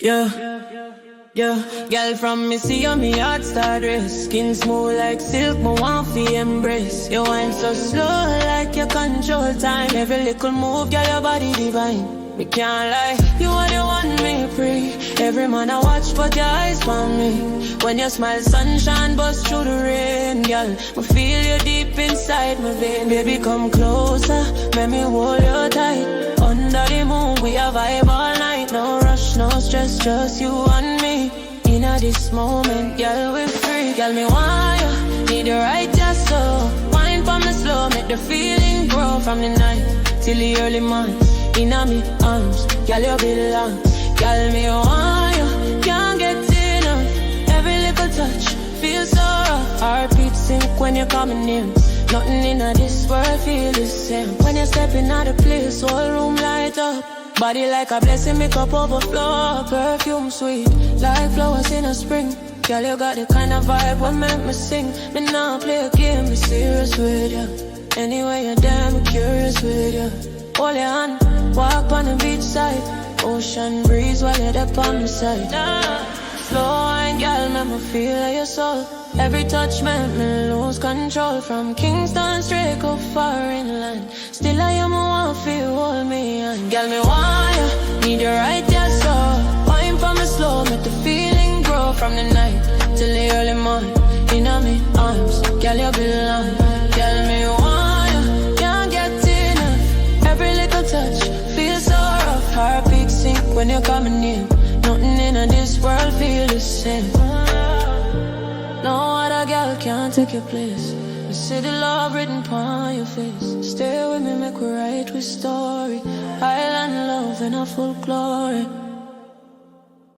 Yeah, yeah. Girl from me see you, me heart start race. Skin smooth like silk, me want fi embrace. You wine so slow like you control time. Every little move, girl, your body divine. Me can't lie, you are the one me pray. Every man I watch, but your eyes on me. When you smile, sunshine bust through the rain, girl. Me feel you deep inside my vein. Baby, come closer, let me hold you tight. Under the moon, we a vibe all night. No rush, no stress, just you and me. In this moment, girl, we free. Gyal me want you, need the right just so. Wine for me slow, make the feeling grow. From the night till the early morning. In me arms, girl, you belong. Gyal me want you, can't get enough. Every little touch, feels so rough. Heartbeat sink when you're coming near. Nothing in this world feel the same. When you step in the place, whole room light up. Body like a blessing, make up overflow. Perfume sweet, like flowers in a spring. Girl, you got the kind of vibe what make me sing. Me now play a game, be serious with you. Anyway, you're damn curious with you. Hold your hand, walk on the beach side. Ocean breeze while you're up on the side. Slow wine, girl, make me feel your soul. Every touch make me lose control. From Kingston straight up far inland. Still I am a one feel hold me and girl me want you, need the right yes so. Wine for me slow, make the feeling grow. From the night till the early morning. In me arms, girl you belong. Girl me want you, can't get enough. Every little touch, feels so rough. Heartbeat sink when you're coming in. Nothing in this world feel the same. No other girl can take your place. You see the love written upon your face. Stay with me, make we write with story. Island love in a full glory.